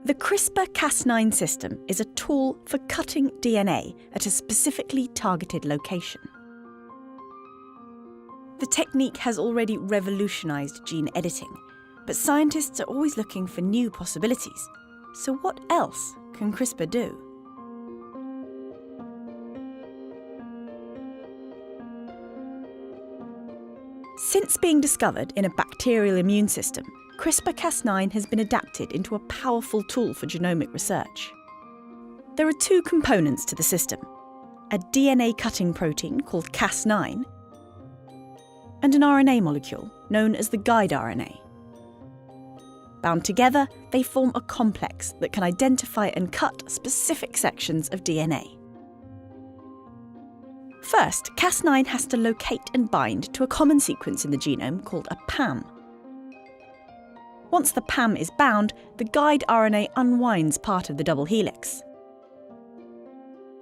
The CRISPR-Cas9 system is a tool for cutting DNA at a specifically targeted location. The technique has already revolutionised gene editing, but scientists are always looking for new possibilities. So what else can CRISPR do? Since being discovered in a bacterial immune system, CRISPR-Cas9 has been adapted into a powerful tool for genomic research. There are two components to the system: a DNA cutting protein called Cas9 and an RNA molecule known as the guide RNA. Bound together, they form a complex that can identify and cut specific sections of DNA. First, Cas9 has to locate and bind to a common sequence in the genome called a PAM. Once the PAM is bound, the guide RNA unwinds part of the double helix.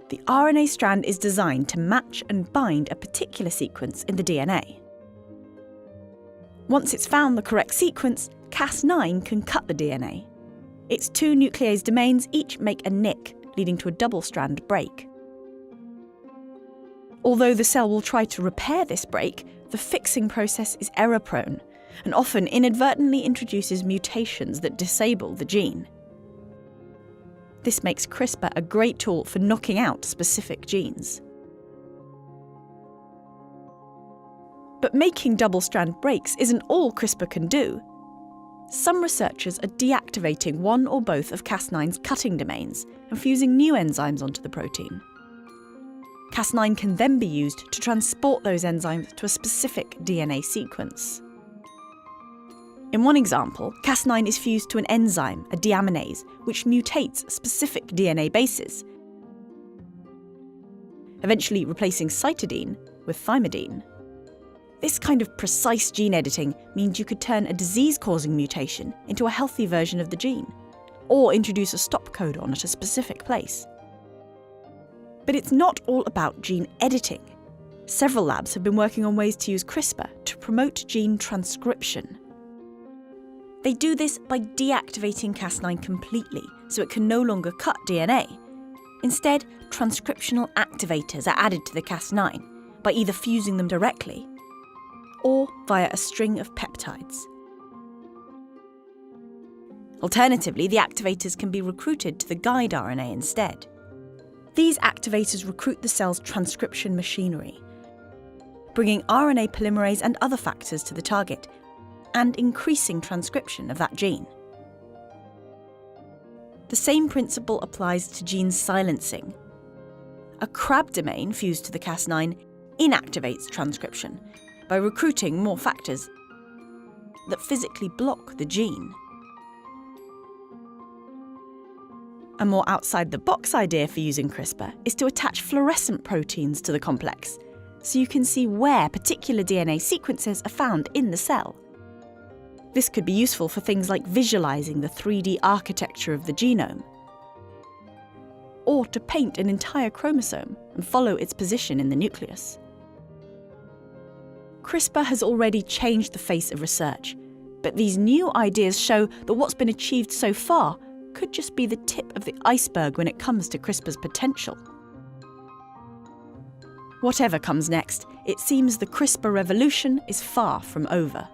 The RNA strand is designed to match and bind a particular sequence in the DNA. Once it's found the correct sequence, Cas9 can cut the DNA. Its two nuclease domains each make a nick, leading to a double-strand break. Although the cell will try to repair this break, the fixing process is error-prone and often inadvertently introduces mutations that disable the gene. This makes CRISPR a great tool for knocking out specific genes. But making double-strand breaks isn't all CRISPR can do. Some researchers are deactivating one or both of Cas9's cutting domains and fusing new enzymes onto the protein. Cas9 can then be used to transport those enzymes to a specific DNA sequence. In one example, Cas9 is fused to an enzyme, a deaminase, which mutates specific DNA bases, eventually replacing cytidine with thymidine. This kind of precise gene editing means you could turn a disease-causing mutation into a healthy version of the gene, or introduce a stop codon at a specific place. But it's not all about gene editing. Several labs have been working on ways to use CRISPR to promote gene transcription. They do this by deactivating Cas9 completely, so it can no longer cut DNA. Instead, transcriptional activators are added to the Cas9 by either fusing them directly or via a string of peptides. Alternatively, the activators can be recruited to the guide RNA instead. These activators recruit the cell's transcription machinery, bringing RNA polymerase and other factors to the target, and increasing transcription of that gene. The same principle applies to gene silencing. A CRAB domain fused to the Cas9 inactivates transcription by recruiting more factors that physically block the gene. A more outside-the-box idea for using CRISPR is to attach fluorescent proteins to the complex, so you can see where particular DNA sequences are found in the cell. This could be useful for things like visualizing the 3D architecture of the genome, or to paint an entire chromosome and follow its position in the nucleus. CRISPR has already changed the face of research, but these new ideas show that what's been achieved so far could just be the tip of the iceberg when it comes to CRISPR's potential. Whatever comes next, it seems the CRISPR revolution is far from over.